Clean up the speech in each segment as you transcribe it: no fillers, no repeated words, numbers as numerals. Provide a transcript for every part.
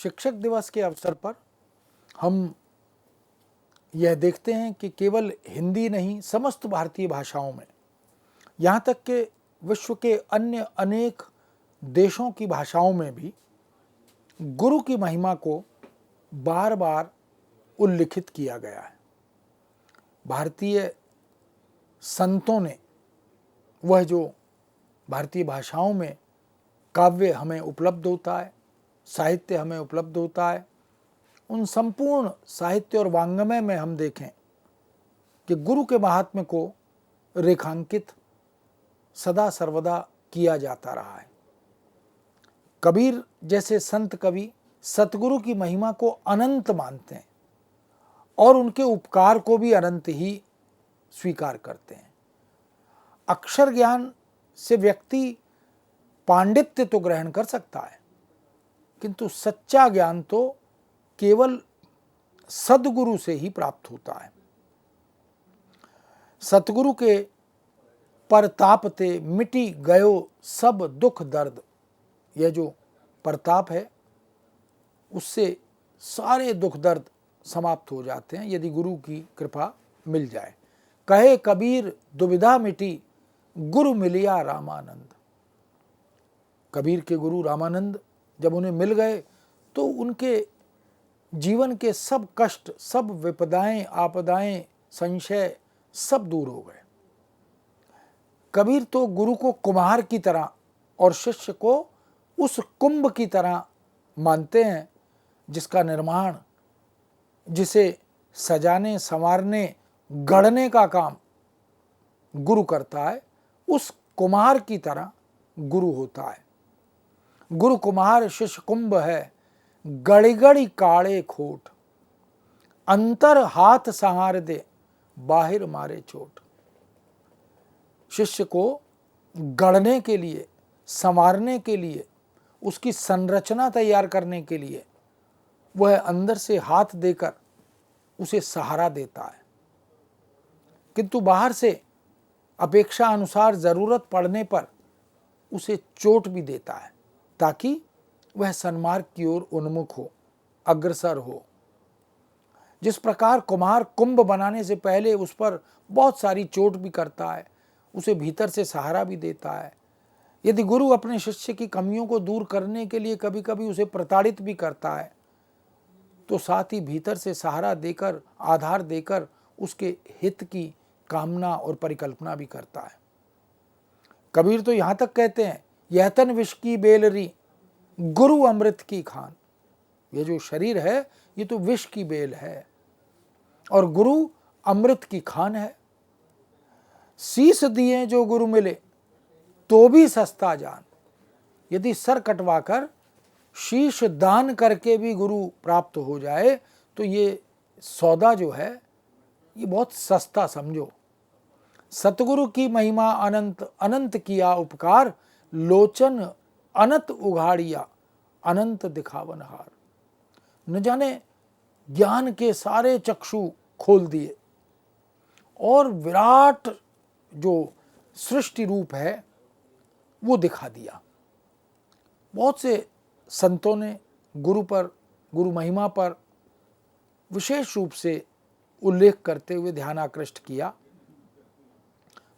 शिक्षक दिवस के अवसर पर हम यह देखते हैं कि केवल हिंदी नहीं, समस्त भारतीय भाषाओं में, यहाँ तक कि विश्व के अन्य अनेक देशों की भाषाओं में भी गुरु की महिमा को बार बार उल्लिखित किया गया है। भारतीय संतों ने वह जो भारतीय भाषाओं में काव्य हमें उपलब्ध होता है, साहित्य हमें उपलब्ध होता है, उन संपूर्ण साहित्य और वाङ्मय में हम देखें कि गुरु के महात्म्य को रेखांकित सदा सर्वदा किया जाता रहा है। कबीर जैसे संत कवि सतगुरु की महिमा को अनंत मानते हैं और उनके उपकार को भी अनंत ही स्वीकार करते हैं। अक्षर ज्ञान से व्यक्ति पांडित्य तो ग्रहण कर सकता है, किंतु सच्चा ज्ञान तो केवल सद्गुरु से ही प्राप्त होता है। सतगुरु के परताप ते मिटी गयो सब दुख दर्द, यह जो परताप है उससे सारे दुख दर्द समाप्त हो जाते हैं यदि गुरु की कृपा मिल जाए। कहे कबीर दुविधा मिटी गुरु मिलिया रामानंद। कबीर के गुरु रामानंद जब उन्हें मिल गए तो उनके जीवन के सब कष्ट, सब विपदाएं, आपदाएं, संशय सब दूर हो गए। कबीर तो गुरु को कुम्हार की तरह और शिष्य को उस कुंभ की तरह मानते हैं जिसका निर्माण, जिसे सजाने, संवारने, गढ़ने का काम गुरु करता है। उस कुम्हार की तरह गुरु होता है। गुरु कुम्हार शिष्य कुंभ है, गड़ी गड़ी काड़े खोट, अंतर हाथ सहार दे बाहिर मारे चोट। शिष्य को गढ़ने के लिए, संवारने के लिए, उसकी संरचना तैयार करने के लिए वह अंदर से हाथ देकर उसे सहारा देता है, किंतु बाहर से अपेक्षा अनुसार जरूरत पड़ने पर उसे चोट भी देता है ताकि वह सन्मार्ग की ओर उन्मुख हो, अग्रसर हो। जिस प्रकार कुम्हार कुंभ बनाने से पहले उस पर बहुत सारी चोट भी करता है, उसे भीतर से सहारा भी देता है। यदि गुरु अपने शिष्य की कमियों को दूर करने के लिए कभी कभी उसे प्रताड़ित भी करता है तो साथ ही भीतर से सहारा देकर, आधार देकर उसके हित की कामना और परिकल्पना भी करता है। कबीर तो यहाँ तक कहते हैं, यह तन विष की बेलरी गुरु अमृत की खान। ये जो शरीर है ये तो विष की बेल है और गुरु अमृत की खान है। शीश दिए जो गुरु मिले तो भी सस्ता जान। यदि सर कटवाकर शीश दान करके भी गुरु प्राप्त हो जाए तो ये सौदा जो है ये बहुत सस्ता समझो। सतगुरु की महिमा अनंत, अनंत किया उपकार, लोचन अनंत उघाड़िया अनंत दिखावन हार। न जाने ज्ञान के सारे चक्षु खोल दिए और विराट जो सृष्टि रूप है वो दिखा दिया। बहुत से संतों ने गुरु पर, गुरु महिमा पर विशेष रूप से उल्लेख करते हुए ध्यान आकृष्ट किया।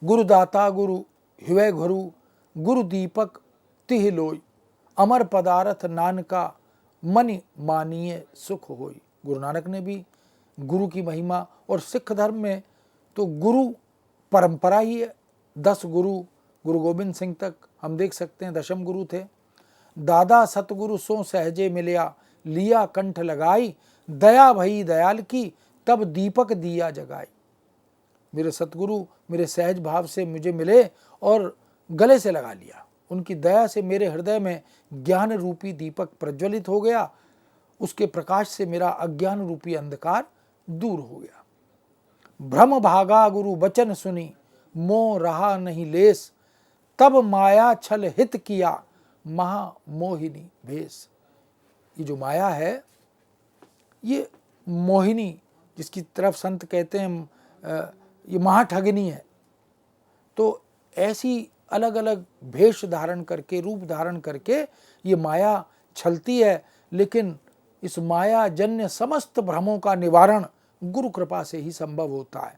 गुरुदाता गुरु हृदय गुरु, गुरु दीपक तिह लोई, अमर पदारथ नानका मनि मानिए सुख होई। गुरु नानक ने भी गुरु की महिमा, और सिख धर्म में तो गुरु परंपरा ही है। 10 गुरु, गुरु गोबिंद सिंह तक हम देख सकते हैं 10वें गुरु थे। दादा सतगुरु सो सहजे मिलिया, लिया कंठ लगाई, दया भई दयाल की तब दीपक दिया जगाई। मेरे सतगुरु मेरे सहज भाव से मुझे मिले और गले से लगा लिया। उनकी दया से मेरे हृदय में ज्ञान रूपी दीपक प्रज्वलित हो गया। उसके प्रकाश से मेरा अज्ञान रूपी अंधकार दूर हो गया। भ्रम भागा गुरु वचन सुनी, मोह रहा नहीं लेस, तब माया छल हित किया, महा मोहिनी भेष। ये जो माया है ये मोहिनी, जिसकी तरफ संत कहते हैं ये महाठगनी है। तो ऐसी अलग अलग भेष धारण करके, रूप धारण करके ये माया छलती है, लेकिन इस माया जन्य समस्त भ्रमों का निवारण गुरु कृपा से ही संभव होता है।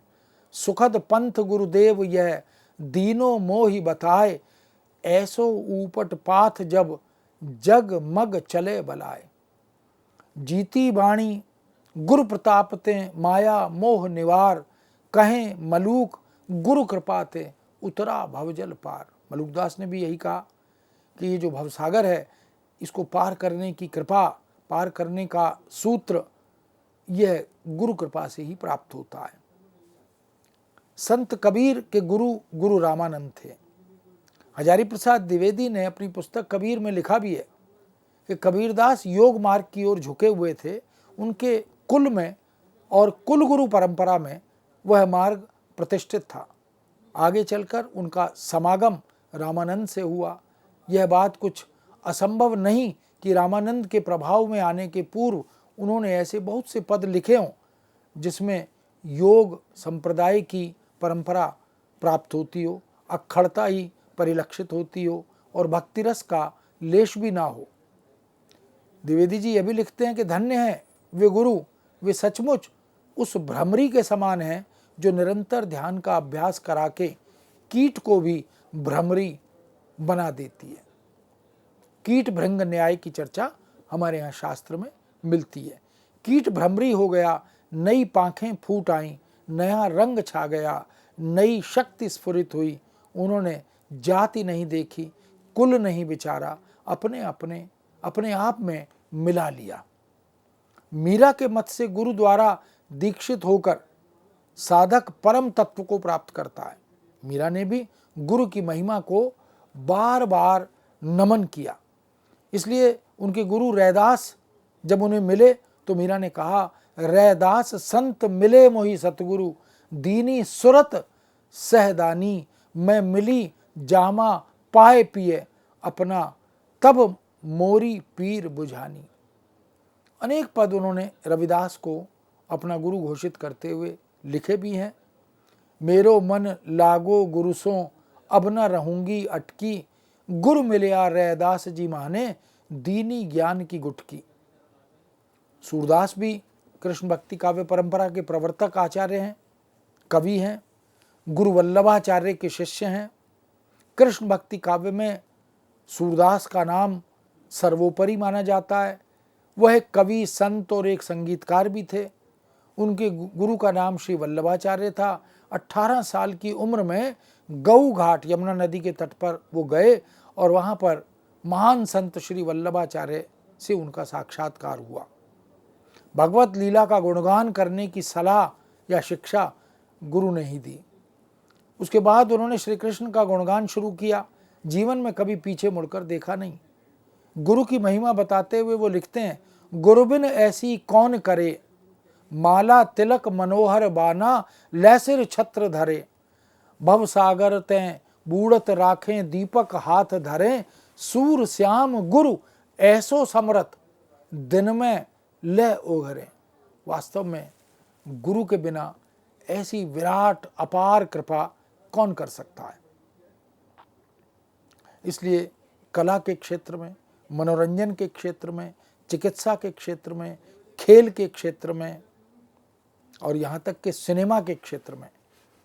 सुखद पंथ गुरुदेव यह दीनो मोहि बताए, ऐसो ऊपट पाथ जब जग मग चले बलाए। जीती बाणी गुरु प्रताप ते माया मोह निवार, कहें मलूक गुरु कृपा ते उतरा भवजल पार। मलुकदास ने भी यही कहा कि ये जो भवसागर है इसको पार करने की कृपा, पार करने का सूत्र यह गुरु कृपा से ही प्राप्त होता है। संत कबीर के गुरु गुरु रामानंद थे। हजारी प्रसाद द्विवेदी ने अपनी पुस्तक कबीर में लिखा भी है कि कबीरदास योग मार्ग की ओर झुके हुए थे। उनके कुल में और कुल गुरु परंपरा में वह मार्ग प्रतिष्ठित था। आगे चलकर उनका समागम रामानंद से हुआ। यह बात कुछ असंभव नहीं कि रामानंद के प्रभाव में आने के पूर्व उन्होंने ऐसे बहुत से पद लिखे हों जिसमें योग संप्रदाय की परंपरा प्राप्त होती हो, अखड़ता ही परिलक्षित होती हो और भक्ति रस का लेश भी ना हो। द्विवेदी जी यह भी लिखते हैं कि धन्य है वे गुरु, वे सचमुच उस भ्रमरी के समान हैं जो निरंतर ध्यान का अभ्यास करा के कीट को भी भ्रमरी बना देती है। कीट भृंग न्याय की चर्चा हमारे यहाँ शास्त्र में मिलती है। कीट भ्रमरी हो गया, नई पाखें फूट आईं, नया रंग छा गया, नई शक्ति स्फुरित हुई। उन्होंने जाति नहीं देखी, कुल नहीं विचारा, अपने आप में मिला लिया। मीरा के मत से गुरु द्वारा दीक्षित होकर साधक परम तत्व को प्राप्त करता है। मीरा ने भी गुरु की महिमा को बार बार नमन किया। इसलिए उनके गुरु रैदास जब उन्हें मिले तो मीरा ने कहा, रैदास संत मिले मोहि सतगुरु, दीनी सुरत सहदानी, मैं मिली जामा पाए पिए, अपना तब मोरी पीर बुझानी। अनेक पद उन्होंने रविदास को अपना गुरु घोषित करते हुए लिखे भी हैं। मेरो मन लागो गुरु सो, अब न रहूंगी अटकी, गुरु मिलिया रैदास जी माने, दीनी ज्ञान की गुटकी। सूरदास भी कृष्ण भक्ति काव्य परंपरा के प्रवर्तक आचार्य हैं, कवि हैं, गुरु वल्लभाचार्य के शिष्य हैं। कृष्ण भक्ति काव्य में सूरदास का नाम सर्वोपरि माना जाता है। वह एक कवि, संत और एक संगीतकार भी थे। उनके गुरु का नाम श्री वल्लभाचार्य था। 18 साल की उम्र में गऊ घाट यमुना नदी के तट पर वो गए और वहाँ पर महान संत श्री वल्लभाचार्य से उनका साक्षात्कार हुआ। भगवत लीला का गुणगान करने की सलाह या शिक्षा गुरु ने ही दी। उसके बाद उन्होंने श्री कृष्ण का गुणगान शुरू किया। जीवन में कभी पीछे मुड़कर देखा नहीं। गुरु की महिमा बताते हुए वो लिखते हैं, गुरु बिन ऐसी कौन करे, माला तिलक मनोहर बाना, लैसिर छत्र धरे, भव सागर तें बूढ़त राखें, दीपक हाथ धरें, सूर श्याम गुरु ऐसो समरथ, दिन में ले ओघरे। वास्तव में गुरु के बिना ऐसी विराट अपार कृपा कौन कर सकता है। इसलिए कला के क्षेत्र में, मनोरंजन के क्षेत्र में, चिकित्सा के क्षेत्र में, खेल के क्षेत्र में और यहाँ तक कि सिनेमा के क्षेत्र में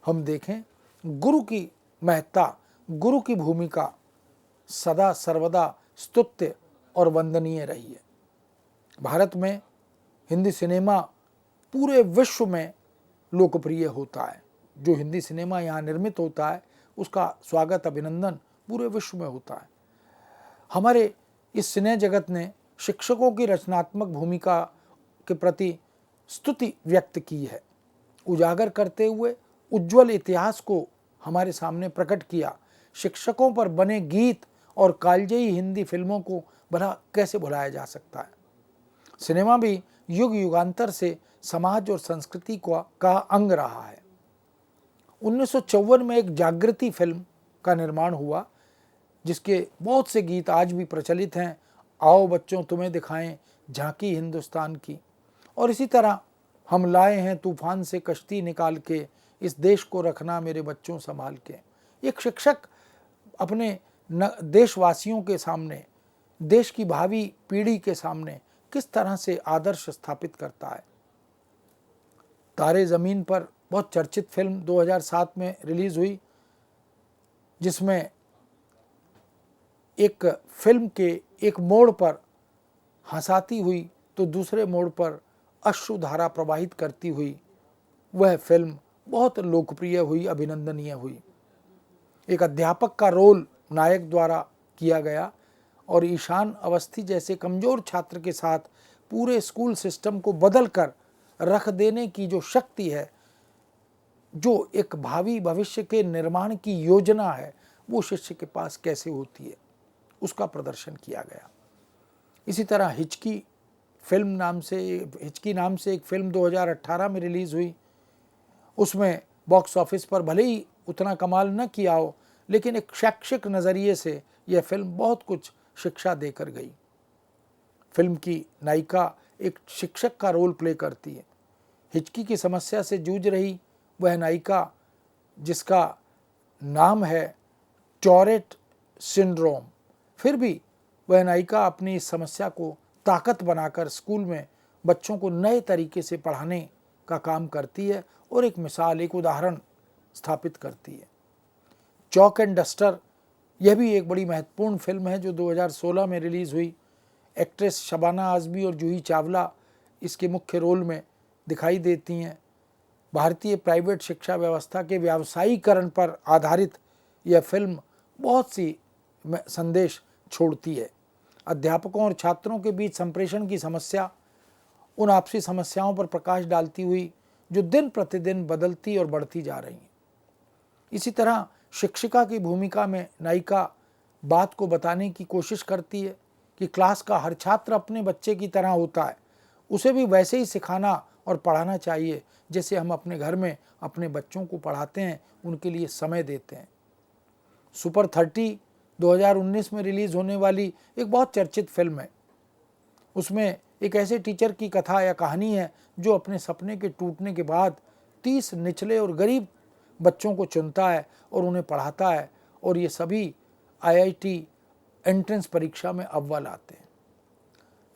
हम देखें, गुरु की महत्ता, गुरु की भूमिका सदा सर्वदा स्तुत्य और वंदनीय रही है। भारत में हिंदी सिनेमा पूरे विश्व में लोकप्रिय होता है। जो हिंदी सिनेमा यहाँ निर्मित होता है उसका स्वागत, अभिनंदन पूरे विश्व में होता है। हमारे इस सिने जगत ने शिक्षकों की रचनात्मक भूमिका के प्रति स्तुति व्यक्त की है। उजागर करते हुए उज्जवल इतिहास को हमारे सामने प्रकट किया। शिक्षकों पर बने गीत और कालजयी हिंदी फिल्मों को भला कैसे भुलाया जा सकता है। सिनेमा भी युग युगांतर से समाज और संस्कृति का अंग रहा है। 1954 में एक जागृति फिल्म का निर्माण हुआ जिसके बहुत से गीत आज भी प्रचलित हैं। आओ बच्चों तुम्हें दिखाएं झांकी हिंदुस्तान की। और इसी तरह हम लाए हैं तूफान से कश्ती निकाल के, इस देश को रखना मेरे बच्चों संभाल के। एक शिक्षक अपने देशवासियों के सामने, देश की भावी पीढ़ी के सामने किस तरह से आदर्श स्थापित करता है। तारे ज़मीन पर बहुत चर्चित फिल्म 2007 में रिलीज़ हुई, जिसमें एक फिल्म के एक मोड़ पर हंसाती हुई तो दूसरे मोड़ पर अश्रुधारा प्रवाहित करती हुई वह फिल्म बहुत लोकप्रिय हुई, अभिनंदनीय हुई। एक अध्यापक का रोल नायक द्वारा किया गया और ईशान अवस्थी जैसे कमज़ोर छात्र के साथ पूरे स्कूल सिस्टम को बदल कर रख देने की जो शक्ति है, जो एक भावी भविष्य के निर्माण की योजना है, वो शिष्य के पास कैसे होती है, उसका प्रदर्शन किया गया। इसी तरह हिचकी नाम से एक फिल्म 2018 में रिलीज़ हुई। उसमें बॉक्स ऑफिस पर भले ही उतना कमाल न किया हो, लेकिन एक शैक्षिक नज़रिए से यह फिल्म बहुत कुछ शिक्षा देकर गई। फिल्म की नायिका एक शिक्षक का रोल प्ले करती है। हिचकी की समस्या से जूझ रही वह नायिका, जिसका नाम है टॉरेट सिंड्रोम, फिर भी वह नायिका अपनी इस समस्या को ताकत बनाकर स्कूल में बच्चों को नए तरीके से पढ़ाने का काम करती है और एक मिसाल, एक उदाहरण स्थापित करती है। चॉक एंड डस्टर, यह भी एक बड़ी महत्वपूर्ण फिल्म है जो 2016 में रिलीज़ हुई। एक्ट्रेस शबाना आज़मी और जूही चावला इसके मुख्य रोल में दिखाई देती हैं। भारतीय प्राइवेट शिक्षा व्यवस्था के व्यावसायीकरण पर आधारित यह फिल्म बहुत सी संदेश छोड़ती है। अध्यापकों और छात्रों के बीच संप्रेषण की समस्या, उन आपसी समस्याओं पर प्रकाश डालती हुई जो दिन प्रतिदिन बदलती और बढ़ती जा रही हैं। इसी तरह शिक्षिका की भूमिका में नायिका बात को बताने की कोशिश करती है कि क्लास का हर छात्र अपने बच्चे की तरह होता है, उसे भी वैसे ही सिखाना और पढ़ाना चाहिए जैसे हम अपने घर में अपने बच्चों को पढ़ाते हैं, उनके लिए समय देते हैं। सुपर 30 2019 में रिलीज़ होने वाली एक बहुत चर्चित फिल्म है। उसमें एक ऐसे टीचर की कथा या कहानी है जो अपने सपने के टूटने के बाद 30 निचले और गरीब बच्चों को चुनता है और उन्हें पढ़ाता है, और ये सभी IIT एंट्रेंस परीक्षा में अव्वल आते हैं।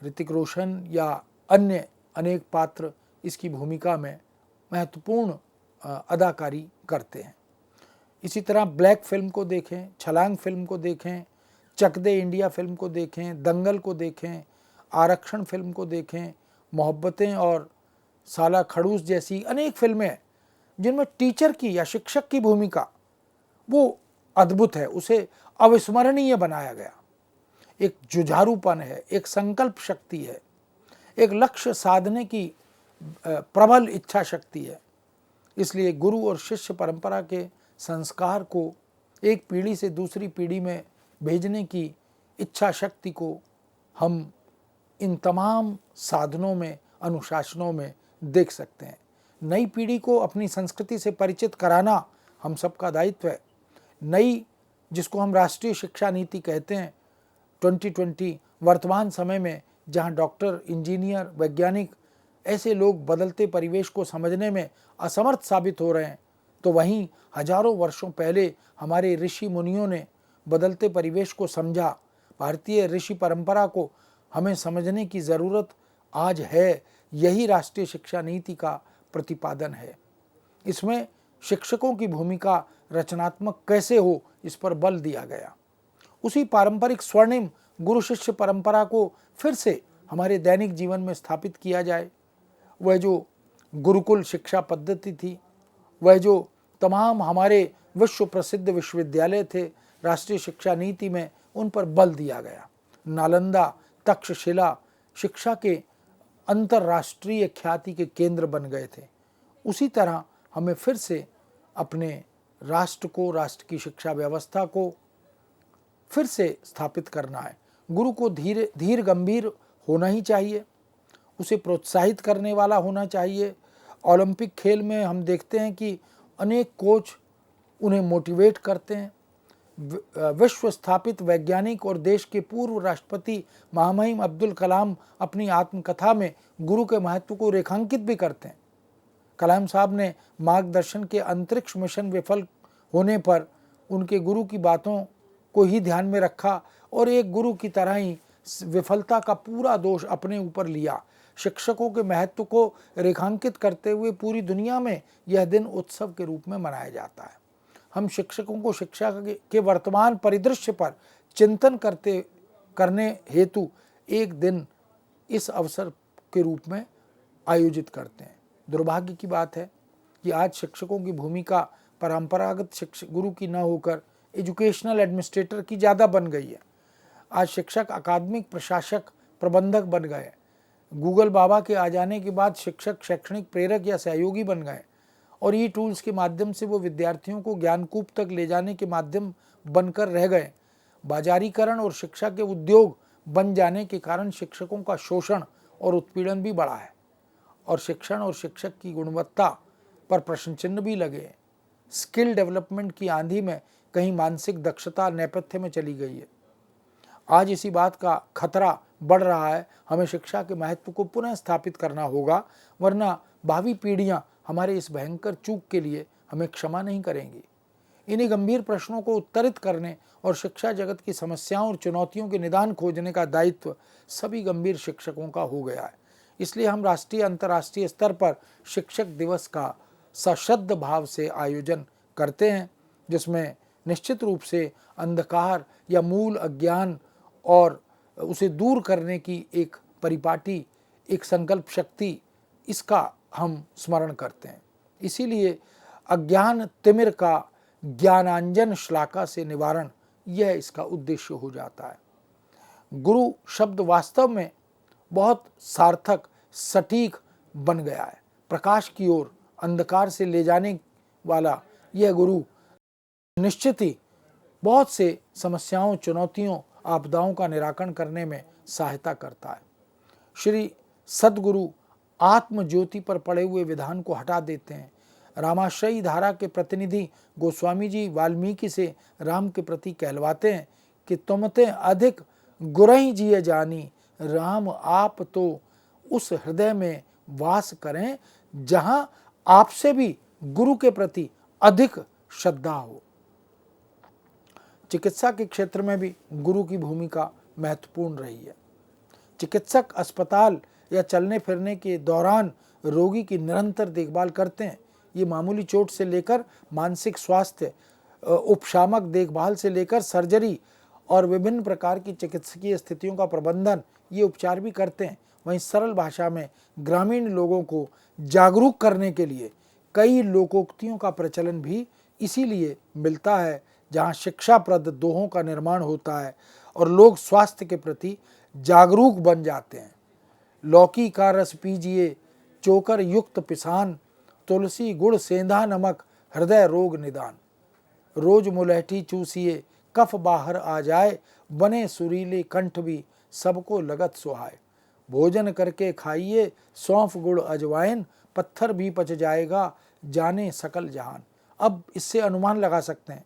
ऋतिक रोशन या अन्य अनेक पात्र इसकी भूमिका में महत्वपूर्ण अदाकारी करते हैं। इसी तरह ब्लैक फिल्म को देखें, छलांग फिल्म को देखें, चक दे इंडिया फिल्म को देखें, दंगल को देखें, आरक्षण फिल्म को देखें, मोहब्बतें और साला खड़ूस जैसी अनेक फिल्में जिनमें टीचर की या शिक्षक की भूमिका वो अद्भुत है, उसे अविस्मरणीय बनाया गया। एक जुझारूपन है, एक संकल्प शक्ति है, एक लक्ष्य साधने की प्रबल इच्छा शक्ति है। इसलिए गुरु और शिष्य परंपरा के संस्कार को एक पीढ़ी से दूसरी पीढ़ी में भेजने की इच्छा शक्ति को हम इन तमाम साधनों में, अनुशासनों में देख सकते हैं। नई पीढ़ी को अपनी संस्कृति से परिचित कराना हम सबका दायित्व है। नई, जिसको हम राष्ट्रीय शिक्षा नीति कहते हैं 2020, वर्तमान समय में जहां डॉक्टर, इंजीनियर, वैज्ञानिक ऐसे लोग बदलते परिवेश को समझने में असमर्थ साबित हो रहे हैं, तो वहीं हजारों वर्षों पहले हमारे ऋषि मुनियों ने बदलते परिवेश को समझा। भारतीय ऋषि परंपरा को हमें समझने की ज़रूरत आज है। यही राष्ट्रीय शिक्षा नीति का प्रतिपादन है। इसमें शिक्षकों की भूमिका रचनात्मक कैसे हो, इस पर बल दिया गया। उसी पारंपरिक स्वर्णिम गुरु शिष्य परंपरा को फिर से हमारे दैनिक जीवन में स्थापित किया जाए। वह जो गुरुकुल शिक्षा पद्धति थी, वह जो तमाम हमारे विश्व प्रसिद्ध विश्वविद्यालय थे, राष्ट्रीय शिक्षा नीति में उन पर बल दिया गया। नालंदा, तक्षशिला शिक्षा के अंतर्राष्ट्रीय ख्याति के केंद्र बन गए थे। उसी तरह हमें फिर से अपने राष्ट्र को, राष्ट्र की शिक्षा व्यवस्था को फिर से स्थापित करना है। गुरु को धीर गंभीर होना ही चाहिए, उसे प्रोत्साहित करने वाला होना चाहिए। ओलंपिक खेल में हम देखते हैं कि अनेक कोच उन्हें मोटिवेट करते हैं। विश्व स्थापित वैज्ञानिक और देश के पूर्व राष्ट्रपति महामहिम अब्दुल कलाम अपनी आत्मकथा में गुरु के महत्व को रेखांकित भी करते हैं। कलाम साहब ने मार्गदर्शन के अंतरिक्ष मिशन विफल होने पर उनके गुरु की बातों को ही ध्यान में रखा और एक गुरु की तरह ही विफलता का पूरा दोष अपने ऊपर लिया। शिक्षकों के महत्व को रेखांकित करते हुए पूरी दुनिया में यह दिन उत्सव के रूप में मनाया जाता है। हम शिक्षकों को शिक्षा के वर्तमान परिदृश्य पर चिंतन करने हेतु एक दिन इस अवसर के रूप में आयोजित करते हैं। दुर्भाग्य की बात है कि आज शिक्षकों की भूमिका परंपरागत शिक्षक गुरु की न होकर एजुकेशनल एडमिनिस्ट्रेटर की ज़्यादा बन गई है। आज शिक्षक अकादमिक प्रशासक प्रबंधक बन गए। गूगल बाबा के आ जाने के बाद शिक्षक शैक्षणिक प्रेरक या सहयोगी बन गए और ई टूल्स के माध्यम से वो विद्यार्थियों को ज्ञानकूप तक ले जाने के माध्यम बनकर रह गए। बाजारीकरण और शिक्षा के उद्योग बन जाने के कारण शिक्षकों का शोषण और उत्पीड़न भी बढ़ा है और शिक्षण और शिक्षक की गुणवत्ता पर प्रश्न चिन्ह भी लगे हैं। स्किल डेवलपमेंट की आंधी में कहीं मानसिक दक्षता नेपथ्य में चली गई है। आज इसी बात का खतरा बढ़ रहा है। हमें शिक्षा के महत्व को पुनः स्थापित करना होगा, वरना भावी पीढ़ियां हमारे इस भयंकर चूक के लिए हमें क्षमा नहीं करेंगी। इन्हीं गंभीर प्रश्नों को उत्तरित करने और शिक्षा जगत की समस्याओं और चुनौतियों के निदान खोजने का दायित्व सभी गंभीर शिक्षकों का हो गया है। इसलिए हम राष्ट्रीय अंतर्राष्ट्रीय स्तर पर शिक्षक दिवस का सश्रद्ध भाव से आयोजन करते हैं, जिसमें निश्चित रूप से अंधकार या मूल अज्ञान और उसे दूर करने की एक परिपाटी, एक संकल्प शक्ति, इसका हम स्मरण करते हैं। इसीलिए अज्ञान तिमिर का ज्ञानांजन श्लाका से निवारण, यह इसका उद्देश्य हो जाता है। गुरु शब्द वास्तव में बहुत सार्थक, सटीक बन गया है। प्रकाश की ओर अंधकार से ले जाने वाला यह गुरु निश्चित ही बहुत से समस्याओं, चुनौतियों, आपदाओं का निराकरण करने में सहायता करता है। श्री सद्गुरु आत्म ज्योति पर पड़े हुए विधान को हटा देते हैं। रामाश्रयी धारा के प्रतिनिधि गोस्वामी जी वाल्मीकि से राम के प्रति कहलवाते हैं कि तुमते अधिक गुरहि जिये जानी, राम आप तो उस हृदय में वास करें जहां आपसे भी गुरु के प्रति अधिक श्रद्धा हो। चिकित्सा के क्षेत्र में भी गुरु की भूमिका महत्वपूर्ण रही है। चिकित्सक अस्पताल या चलने फिरने के दौरान रोगी की निरंतर देखभाल करते हैं। ये मामूली चोट से लेकर मानसिक स्वास्थ्य, उपशामक देखभाल से लेकर सर्जरी और विभिन्न प्रकार की चिकित्सकीय स्थितियों का प्रबंधन, ये उपचार भी करते हैं। वहीं सरल भाषा में ग्रामीण लोगों को जागरूक करने के लिए कई लोकोक्तियों का प्रचलन भी इसीलिए मिलता है, जहाँ शिक्षाप्रद दोहों का निर्माण होता है और लोग स्वास्थ्य के प्रति जागरूक बन जाते हैं। लौकी का रस पीजिए, चोकर युक्त पिसान, तुलसी गुड़ सेंधा नमक, हृदय रोग निदान। रोज मुलैठी चूसिए, कफ बाहर आ जाए, बने सुरीले कंठ भी, सबको लगत सुहाए। भोजन करके खाइए, सौंफ गुड़ अजवाइन, पत्थर भी पच जाएगा, जाने सकल जहान। अब इससे अनुमान लगा सकते हैं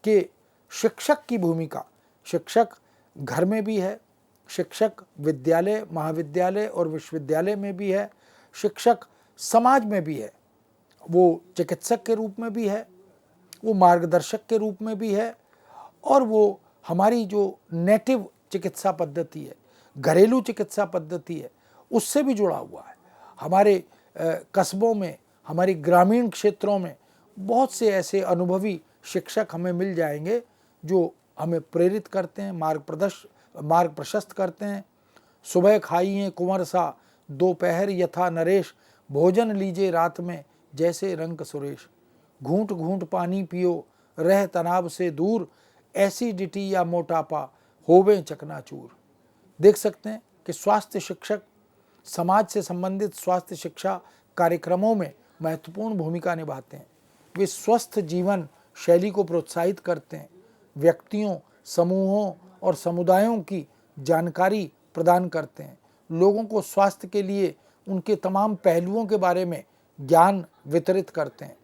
कि शिक्षक की भूमिका, शिक्षक घर में भी है, शिक्षक विद्यालय, महाविद्यालय और विश्वविद्यालय में भी है, शिक्षक समाज में भी है, वो चिकित्सक के रूप में भी है, वो मार्गदर्शक के रूप में भी है, और वो हमारी जो नेटिव चिकित्सा पद्धति है, घरेलू चिकित्सा पद्धति है, उससे भी जुड़ा हुआ है। हमारे कस्बों में, हमारी ग्रामीण क्षेत्रों में बहुत से ऐसे अनुभवी शिक्षक हमें मिल जाएंगे जो हमें प्रेरित करते हैं, मार्ग प्रशस्त करते हैं। सुबह खाइए कुंवर सा, दोपहर यथा नरेश, भोजन लीजिए रात में जैसे रंक सुरेश। घूंट घूंट पानी पियो, रह तनाव से दूर, एसिडिटी या मोटापा होवे चकनाचूर। देख सकते हैं कि स्वास्थ्य शिक्षक समाज से संबंधित स्वास्थ्य शिक्षा कार्यक्रमों में महत्वपूर्ण भूमिका निभाते हैं। वे स्वस्थ जीवन शैली को प्रोत्साहित करते हैं, व्यक्तियों, समूहों और समुदायों की जानकारी प्रदान करते हैं, लोगों को स्वास्थ्य के लिए उनके तमाम पहलुओं के बारे में ज्ञान वितरित करते हैं।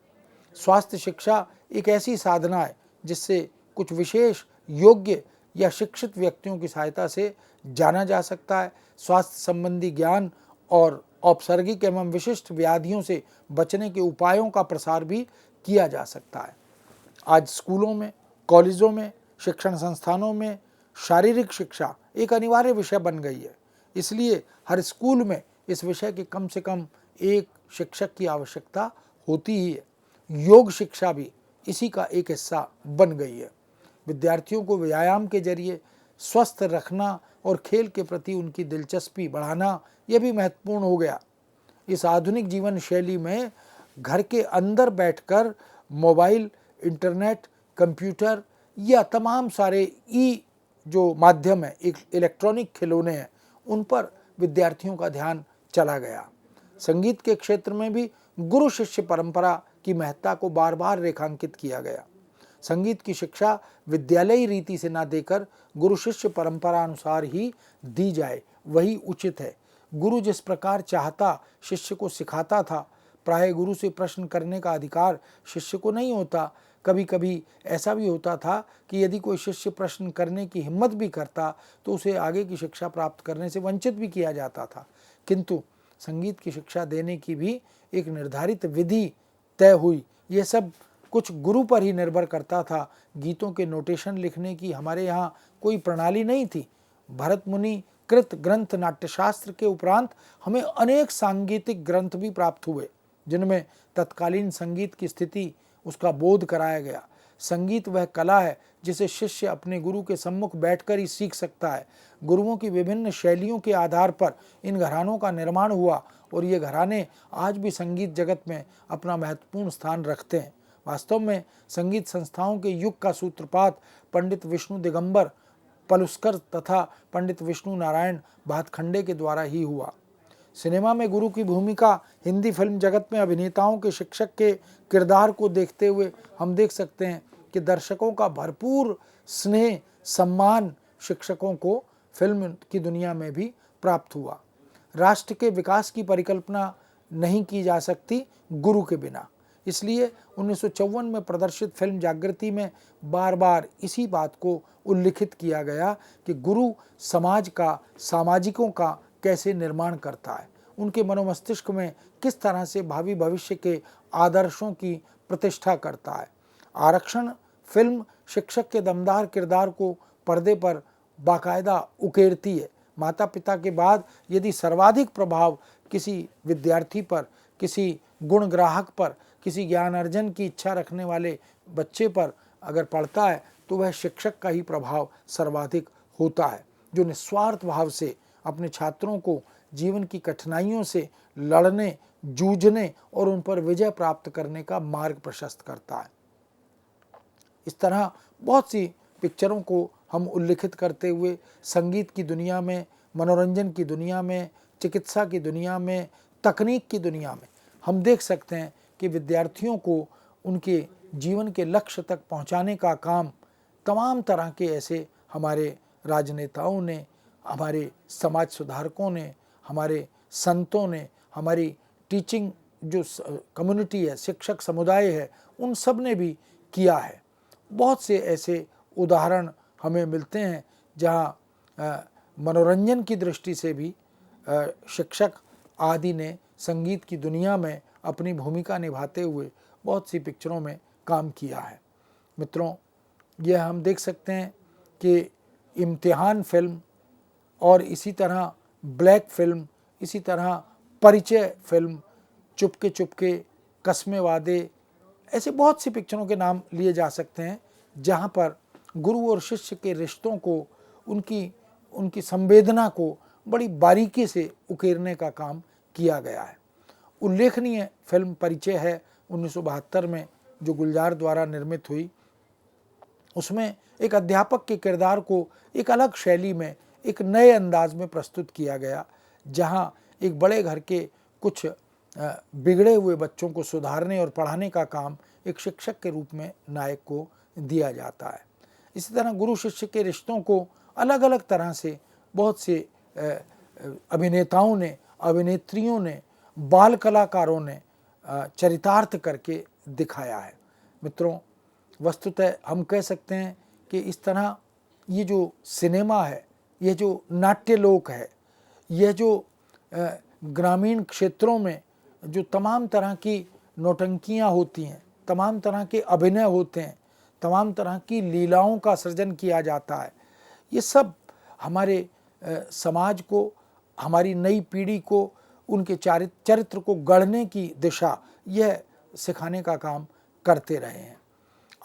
स्वास्थ्य शिक्षा एक ऐसी साधना है जिससे कुछ विशेष योग्य या शिक्षित व्यक्तियों की सहायता से जाना जा सकता है। स्वास्थ्य संबंधी ज्ञान और औपसर्गिक एवं विशिष्ट व्याधियों से बचने के उपायों का प्रसार भी किया जा सकता है। आज स्कूलों में, कॉलेजों में, शिक्षण संस्थानों में शारीरिक शिक्षा एक अनिवार्य विषय बन गई है। इसलिए हर स्कूल में इस विषय के कम से कम एक शिक्षक की आवश्यकता होती ही है। योग शिक्षा भी इसी का एक हिस्सा बन गई है। विद्यार्थियों को व्यायाम के जरिए स्वस्थ रखना और खेल के प्रति उनकी दिलचस्पी बढ़ाना यह भी महत्वपूर्ण हो गया। इस आधुनिक जीवन शैली में घर के अंदर बैठकर मोबाइल, इंटरनेट, कंप्यूटर या तमाम सारे जो माध्यम है, एक इलेक्ट्रॉनिक खिलौने हैं, उन पर विद्यार्थियों का ध्यान चला गया। संगीत के क्षेत्र में भी गुरु शिष्य परंपरा की महत्ता को बार बार रेखांकित किया गया। संगीत की शिक्षा विद्यालयी रीति से ना देकर गुरु शिष्य परंपरा अनुसार ही दी जाए, वही उचित है। गुरु जिस प्रकार चाहता शिष्य को सिखाता था। प्राय गुरु से प्रश्न करने का अधिकार शिष्य को नहीं होता। कभी कभी ऐसा भी होता था कि यदि कोई शिष्य प्रश्न करने की हिम्मत भी करता तो उसे आगे की शिक्षा प्राप्त करने से वंचित भी किया जाता था। किंतु संगीत की शिक्षा देने की भी एक निर्धारित विधि तय हुई। यह सब कुछ गुरु पर ही निर्भर करता था। गीतों के नोटेशन लिखने की हमारे यहाँ कोई प्रणाली नहीं थी। भरत मुनि कृत ग्रंथ नाट्यशास्त्र के उपरांत हमें अनेक सांगीतिक ग्रंथ भी प्राप्त हुए, जिनमें तत्कालीन संगीत की स्थिति, उसका बोध कराया गया। संगीत वह कला है जिसे शिष्य अपने गुरु के सम्मुख बैठकर ही सीख सकता है। गुरुओं की विभिन्न शैलियों के आधार पर इन घरानों का निर्माण हुआ और ये घराने आज भी संगीत जगत में अपना महत्वपूर्ण स्थान रखते हैं। वास्तव में संगीत संस्थाओं के युग का सूत्रपात पंडित विष्णु दिगंबर पलुस्कर तथा पंडित विष्णु नारायण भातखंडे के द्वारा ही हुआ। सिनेमा में गुरु की भूमिका हिंदी फिल्म जगत में अभिनेताओं के शिक्षक के किरदार को देखते हुए हम देख सकते हैं कि दर्शकों का भरपूर स्नेह सम्मान शिक्षकों को फिल्म की दुनिया में भी प्राप्त हुआ। राष्ट्र के विकास की परिकल्पना नहीं की जा सकती गुरु के बिना। इसलिए 1954 में प्रदर्शित फिल्म जागृति में बार बार इसी बात को उल्लिखित किया गया कि गुरु समाज का, सामाजिकों का कैसे निर्माण करता है, उनके मनोमस्तिष्क में किस तरह से भावी भविष्य के आदर्शों की प्रतिष्ठा करता है। आरक्षण फिल्म शिक्षक के दमदार किरदार को पर्दे पर बाकायदा उकेरती है। माता पिता के बाद यदि सर्वाधिक प्रभाव किसी विद्यार्थी पर, किसी गुण ग्राहक पर, किसी ज्ञान अर्जन की इच्छा रखने वाले बच्चे पर अगर पड़ता है तो वह शिक्षक का ही प्रभाव सर्वाधिक होता है, जो निस्वार्थ भाव से अपने छात्रों को जीवन की कठिनाइयों से लड़ने, जूझने और उन पर विजय प्राप्त करने का मार्ग प्रशस्त करता है। इस तरह बहुत सी पिक्चरों को हम उल्लिखित करते हुए संगीत की दुनिया में, मनोरंजन की दुनिया में, चिकित्सा की दुनिया में, तकनीक की दुनिया में हम देख सकते हैं कि विद्यार्थियों को उनके जीवन के लक्ष्य तक पहुंचाने का काम तमाम तरह के ऐसे हमारे राजनेताओं ने, हमारे समाज सुधारकों ने, हमारे संतों ने, हमारी टीचिंग जो कम्युनिटी है, शिक्षक समुदाय है, उन सब ने भी किया है। बहुत से ऐसे उदाहरण हमें मिलते हैं जहाँ मनोरंजन की दृष्टि से भी शिक्षक आदि ने संगीत की दुनिया में अपनी भूमिका निभाते हुए बहुत सी पिक्चरों में काम किया है। मित्रों, यह हम देख सकते हैं कि इम्तिहान फिल्म और इसी तरह ब्लैक फिल्म, इसी तरह परिचय फिल्म, चुपके चुपके, कस्मे वादे, ऐसे बहुत सी पिक्चरों के नाम लिए जा सकते हैं जहाँ पर गुरु और शिष्य के रिश्तों को, उनकी संवेदना को बड़ी बारीकी से उकेरने का काम किया गया है। उल्लेखनीय फिल्म परिचय है 1972 में जो गुलजार द्वारा निर्मित हुई। उसमें एक अध्यापक के किरदार को एक अलग शैली में, एक नए अंदाज में प्रस्तुत किया गया, जहां एक बड़े घर के कुछ बिगड़े हुए बच्चों को सुधारने और पढ़ाने का काम एक शिक्षक के रूप में नायक को दिया जाता है। इसी तरह गुरु शिष्य के रिश्तों को अलग अलग तरह से बहुत से अभिनेताओं ने, अभिनेत्रियों ने, बाल कलाकारों ने चरितार्थ करके दिखाया है। मित्रों, वस्तुतः हम कह सकते हैं कि इस तरह ये जो सिनेमा है, यह जो नाट्य लोक है, यह जो ग्रामीण क्षेत्रों में जो तमाम तरह की नौटंकियाँ होती हैं, तमाम तरह के अभिनय होते हैं, तमाम तरह की लीलाओं का सृजन किया जाता है, ये सब हमारे समाज को, हमारी नई पीढ़ी को, उनके चरित्र को गढ़ने की दिशा यह सिखाने का काम करते रहे हैं।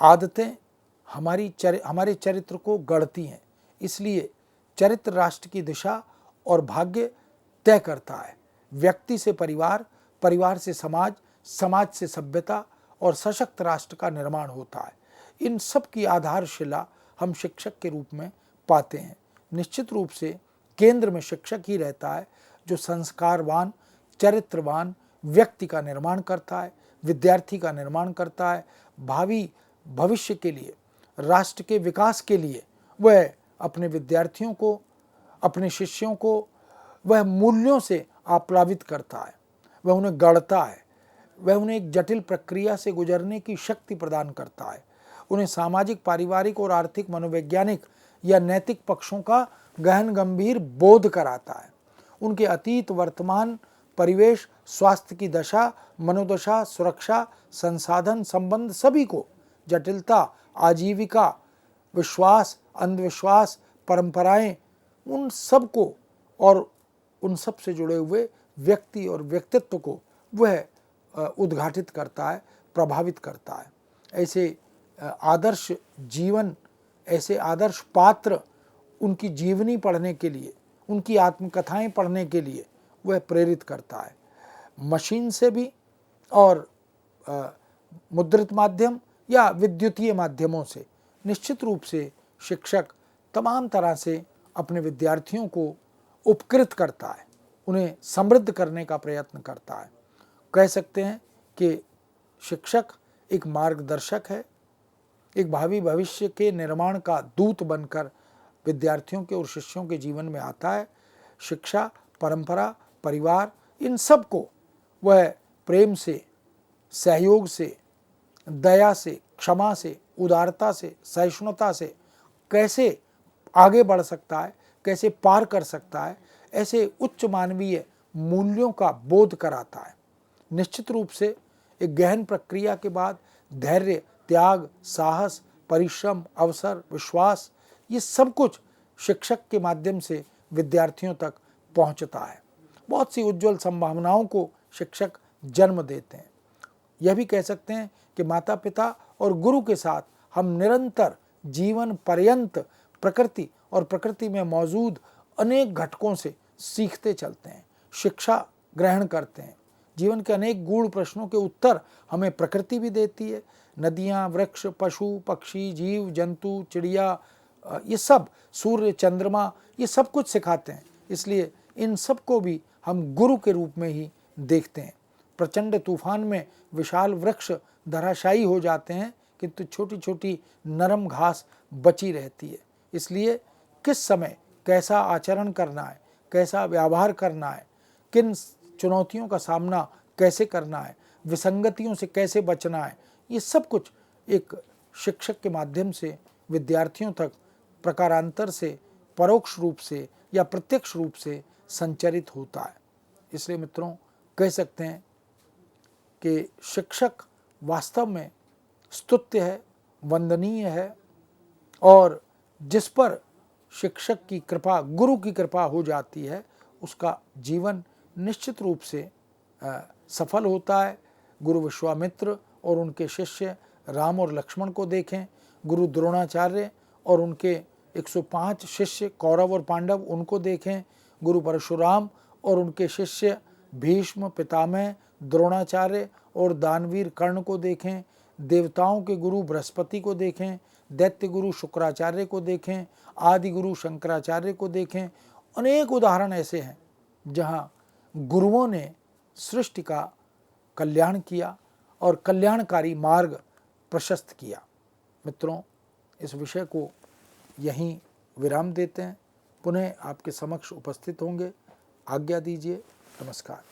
आदतें हमारे चरित्र को गढ़ती हैं, इसलिए चरित्र राष्ट्र की दिशा और भाग्य तय करता है। व्यक्ति से परिवार, परिवार से समाज, समाज से सभ्यता और सशक्त राष्ट्र का निर्माण होता है। इन सब की आधारशिला हम शिक्षक के रूप में पाते हैं। निश्चित रूप से केंद्र में शिक्षक ही रहता है जो संस्कारवान, चरित्रवान व्यक्ति का निर्माण करता है, विद्यार्थी का निर्माण करता है। भावी भविष्य के लिए, राष्ट्र के विकास के लिए वह अपने विद्यार्थियों को, अपने शिष्यों को वह मूल्यों से आप्लावित करता है, वह उन्हें गढ़ता है, वह उन्हें एक जटिल प्रक्रिया से गुजरने की शक्ति प्रदान करता है, उन्हें सामाजिक, पारिवारिक और आर्थिक, मनोवैज्ञानिक या नैतिक पक्षों का गहन गंभीर बोध कराता है। उनके अतीत, वर्तमान, परिवेश, स्वास्थ्य की दशा, मनोदशा, सुरक्षा, संसाधन, संबंध सभी को, जटिलता, आजीविका, विश्वास, अंधविश्वास, परंपराएं, उन सब को और उन सब से जुड़े हुए व्यक्ति और व्यक्तित्व को वह उद्घाटित करता है, प्रभावित करता है। ऐसे आदर्श जीवन, ऐसे आदर्श पात्र, उनकी जीवनी पढ़ने के लिए, उनकी आत्मकथाएं पढ़ने के लिए वह प्रेरित करता है। मशीन से भी और मुद्रित माध्यम या विद्युतीय माध्यमों से निश्चित रूप से शिक्षक तमाम तरह से अपने विद्यार्थियों को उपकृत करता है, उन्हें समृद्ध करने का प्रयत्न करता है। कह सकते हैं कि शिक्षक एक मार्गदर्शक है, एक भावी भविष्य के निर्माण का दूत बनकर विद्यार्थियों के और शिष्यों के जीवन में आता है। शिक्षा, परंपरा, परिवार, इन सब को वह प्रेम से, सहयोग से, दया से, क्षमा से, उदारता से, सहिष्णुता से कैसे आगे बढ़ सकता है, कैसे पार कर सकता है, ऐसे उच्च मानवीय मूल्यों का बोध कराता है। निश्चित रूप से एक गहन प्रक्रिया के बाद धैर्य, त्याग, साहस, परिश्रम, अवसर, विश्वास, ये सब कुछ शिक्षक के माध्यम से विद्यार्थियों तक पहुंचता है। बहुत सी उज्जवल संभावनाओं को शिक्षक जन्म देते हैं। यह भी कह सकते हैं कि माता पिता और गुरु के साथ हम निरंतर जीवन पर्यंत प्रकृति और प्रकृति में मौजूद अनेक घटकों से सीखते चलते हैं, शिक्षा ग्रहण करते हैं। जीवन के अनेक गूढ़ प्रश्नों के उत्तर हमें प्रकृति भी देती है। नदियाँ, वृक्ष, पशु, पक्षी, जीव जंतु, चिड़िया, ये सब, सूर्य, चंद्रमा, ये सब कुछ सिखाते हैं। इसलिए इन सब को भी हम गुरु के रूप में ही देखते हैं। प्रचंड तूफान में विशाल वृक्ष धराशायी हो जाते हैं, किंतु छोटी छोटी नरम घास बची रहती है। इसलिए किस समय कैसा आचरण करना है, कैसा व्यवहार करना है, किन चुनौतियों का सामना कैसे करना है, विसंगतियों से कैसे बचना है, ये सब कुछ एक शिक्षक के माध्यम से विद्यार्थियों तक प्रकारांतर से, परोक्ष रूप से या प्रत्यक्ष रूप से संचरित होता है। इसलिए मित्रों, कह सकते हैं कि शिक्षक वास्तव में स्तुत्य है, वंदनीय है, और जिस पर शिक्षक की कृपा, गुरु की कृपा हो जाती है, उसका जीवन निश्चित रूप से सफल होता है। गुरु विश्वामित्र और उनके शिष्य राम और लक्ष्मण को देखें, गुरु द्रोणाचार्य और उनके 105 शिष्य कौरव और पांडव, उनको देखें, गुरु परशुराम और उनके शिष्य भीष्म, पितामह, द्रोणाचार्य और दानवीर कर्ण को देखें, देवताओं के गुरु बृहस्पति को देखें, दैत्य गुरु शुक्राचार्य को देखें, आदि गुरु शंकराचार्य को देखें। अनेक उदाहरण ऐसे हैं जहाँ गुरुओं ने सृष्टि का कल्याण किया और कल्याणकारी मार्ग प्रशस्त किया। मित्रों, इस विषय को यहीं विराम देते हैं, पुनः आपके समक्ष उपस्थित होंगे। आज्ञा दीजिए। नमस्कार।